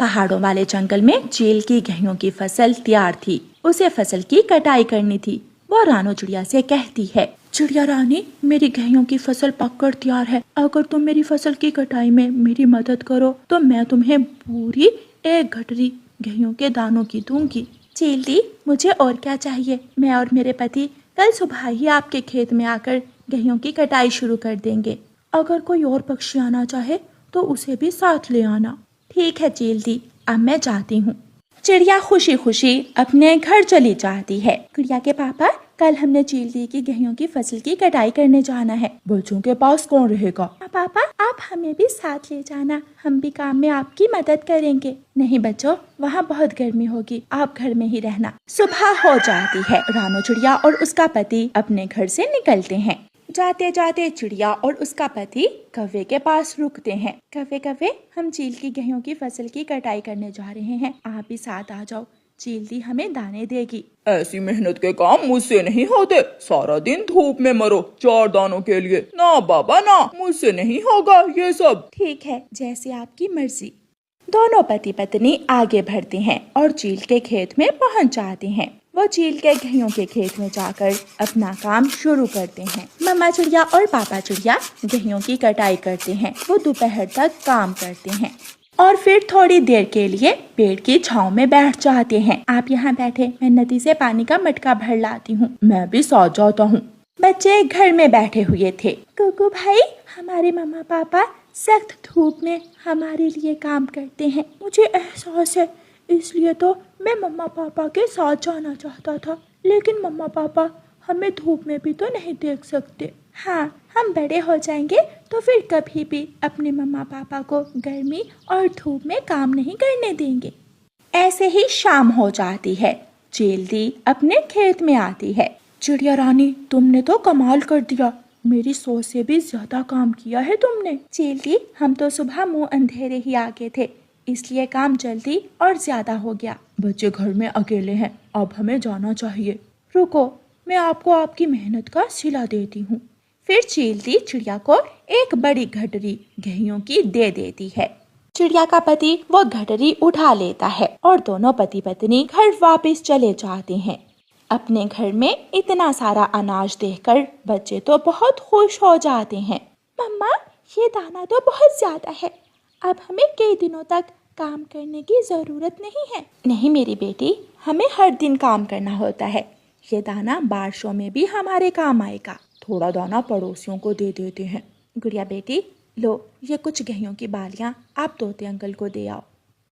पहाड़ों वाले जंगल में चील की गेहूं की फसल तैयार थी। उसे फसल की कटाई करनी थी। वो रानो चिड़िया से कहती है, चिड़िया रानी, मेरी गेहूं की फसल पककर तैयार है। अगर तुम मेरी फसल की कटाई में मेरी मदद करो तो मैं तुम्हें पूरी 1 गठरी गेहूं के दानों की दूंगी। चील दी, मुझे और क्या चाहिए। मैं और मेरे पति कल सुबह ही आपके खेत में आकर गेहूं की कटाई शुरू कर देंगे। अगर कोई और पक्षी आना चाहे तो उसे भी साथ ले आना। ठीक है चील दी, अब मैं जाती हूँ। चिड़िया खुशी खुशी अपने घर चली जाती है। चिड़िया के पापा, कल हमने चील दी की गेहूं की फसल की कटाई करने जाना है। बच्चों के पास कौन रहेगा? पापा, आप हमें भी साथ ले जाना, हम भी काम में आपकी मदद करेंगे। नहीं बच्चों, वहाँ बहुत गर्मी होगी, आप घर में ही रहना। सुबह हो जाती है। रानो चिड़िया और उसका पति अपने घर से निकलते हैं। जाते जाते चिड़िया और उसका पति कौवे के पास रुकते हैं। कौवे कौवे, हम चील की गेहूं की फसल की कटाई करने जा रहे हैं, आप भी साथ आ जाओ। चील दी हमें दाने देगी। ऐसी मेहनत के काम मुझसे नहीं होते। सारा दिन धूप में मरो 4 दानों के लिए। ना बाबा ना, मुझसे नहीं होगा ये सब। ठीक है, जैसे आपकी मर्जी। दोनों पति पत्नी आगे बढ़ते हैं और चील के खेत में पहुंच जाते हैं। वो चील के गेहूं के खेत में जाकर अपना काम शुरू करते हैं। मम्मा चिड़िया और पापा चिड़िया गेहूं की कटाई करते हैं। वो दोपहर तक काम करते हैं और फिर थोड़ी देर के लिए पेड़ की छांव में बैठ जाते हैं। आप यहाँ बैठे, मैं नदी से पानी का मटका भर लाती हूँ। मैं भी साथ जाता हूँ। बच्चे घर में बैठे हुए थे। कुकू भाई, हमारे मम्मा पापा सख्त धूप में हमारे लिए काम करते हैं। मुझे एहसास है, इसलिए तो मैं मम्मा पापा के साथ जाना चाहता था, लेकिन मम्मा पापा हमें धूप में भी तो नहीं देख सकते। हाँ, हम बड़े हो जाएंगे तो फिर कभी भी अपने मम्मा पापा को गर्मी और धूप में काम नहीं करने देंगे। ऐसे ही शाम हो जाती है। चील दी अपने खेत में आती है। चिड़िया रानी, तुमने तो कमाल कर दिया, मेरी सोच से भी ज्यादा काम किया है तुमने। चील दी, हम तो सुबह मुंह अंधेरे ही आ गए थे, इसलिए काम जल्दी और ज्यादा हो गया। बच्चे घर में अकेले हैं, अब हमें जाना चाहिए। रुको, मैं आपको आपकी मेहनत का सिला देती हूँ। फिर चील दी चिड़िया को एक बड़ी गठरी गेहूं की दे देती है। चिड़िया का पति वो गठरी उठा लेता है और दोनों पति पत्नी घर वापस चले जाते हैं। अपने घर में इतना सारा अनाज देखकर बच्चे तो बहुत खुश हो जाते हैं। मम्मा, ये दाना तो बहुत ज्यादा है, अब हमें कई दिनों तक काम करने की जरूरत नहीं है। नहीं मेरी बेटी, हमें हर दिन काम करना होता है। ये दाना बारिशों में भी हमारे काम आएगा। थोड़ा दाना पड़ोसियों को दे देते हैं। गुड़िया बेटी, लो, ये कुछ गेहूं की बालियां आप तोते अंकल को दे आओ।